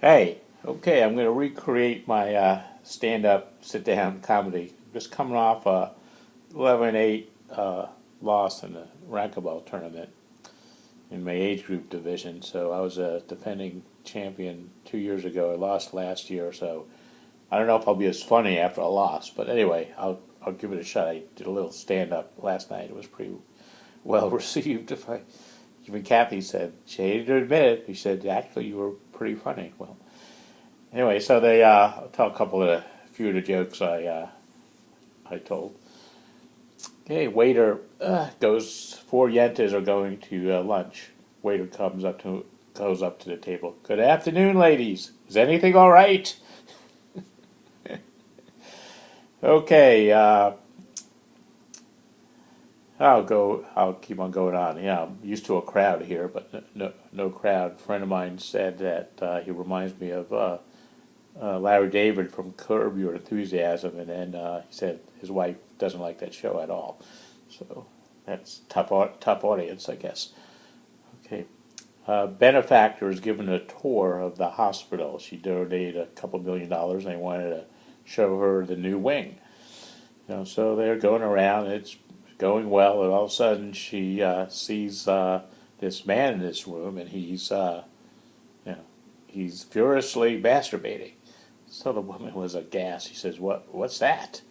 Hey, okay, I'm going to recreate my stand-up, sit-down comedy. Just coming off a 11-8 loss in the racquetball tournament in my age group division. So I was a defending champion 2 years ago. I lost last year, so I don't know if I'll be as funny after a loss. But anyway, I'll give it a shot. I did a little stand-up last night. It was pretty well received. Even Kathy said, she hated to admit it. She said, actually, you were pretty funny. Well, anyway, so I'll tell a few of the jokes I told. Okay, waiter goes. Four yentas are going to lunch. Waiter goes up to the table. Good afternoon, ladies. Is anything all right? Okay, I'll keep on going on. Yeah, I'm used to a crowd here, but no crowd. A friend of mine said that he reminds me of Larry David from Curb Your Enthusiasm, and then he said his wife doesn't like that show at all. So that's tough audience, I guess. Okay. Benefactor is given a tour of the hospital. She donated a couple $1 million, and they wanted to show her the new wing. So they're going around. It's going well, and all of a sudden she sees this man in this room, and he's furiously masturbating. So the woman was aghast. She says, "What's that?"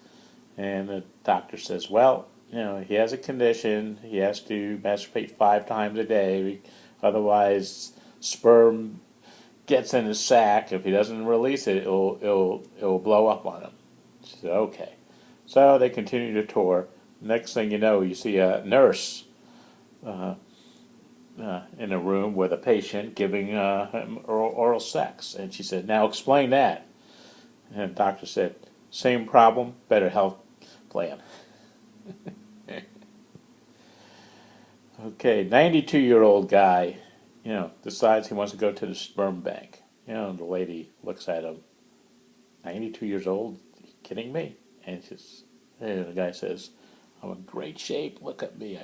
And the doctor says, "Well, he has a condition. He has to masturbate 5 times a day, otherwise sperm gets in his sac. If he doesn't release it, it'll blow up on him." She said, "Okay." So they continue to tour. Next thing you know, you see a nurse in a room with a patient giving him oral sex. And she said, "Now explain that." And the doctor said, "Same problem, better health plan." Okay, 92-year-old guy, decides he wants to go to the sperm bank. The lady looks at him, 92 years old? Are you kidding me? And the guy says, "I'm in great shape. Look at me.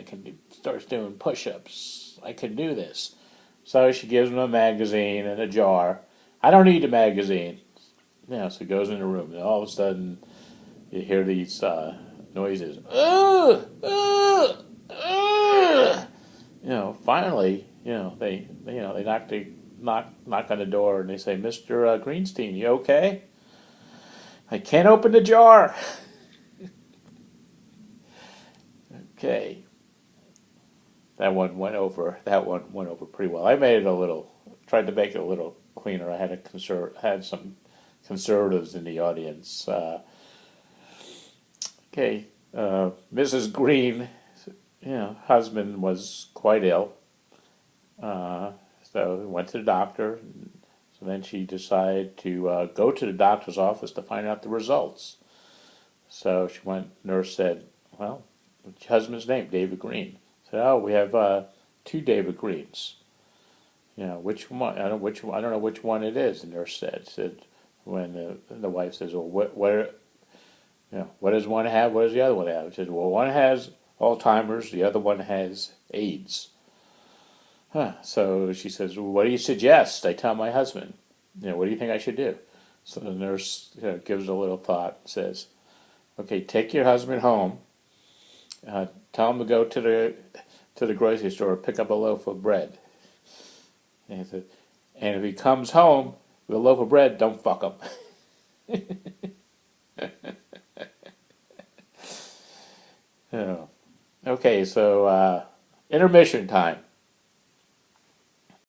Starts doing push-ups. I can do this." So she gives him a magazine and a jar. "I don't need the magazine." So he goes in the room, and all of a sudden you hear these noises. Ugh! Ugh! Ugh! Finally, they knock on the door, and they say, "Mr. Greenstein, you okay?" "I can't open the jar." Okay, that one went over. That one went over pretty well. I made it tried to make it a little cleaner. I had some conservatives in the audience. Okay, Mrs. Green, husband was quite ill, so he went to the doctor. So then she decided to go to the doctor's office to find out the results. So she went. Nurse said, "Well, what's your husband's name?" "David Green." Said, "Oh, we have two David Greens. Which one? I don't know which one it is." The nurse said when the wife says, "Well, what does one have? What does the other one have?" She says, "Well, one has Alzheimer's, the other one has AIDS." So she says, "Well, what do you suggest I tell my husband? What do you think I should do?" So the nurse gives a little thought and says, "Okay, take your husband home. Tell him to go to the grocery store and pick up a loaf of bread. And if he comes home with a loaf of bread, don't fuck him." Okay, so intermission time.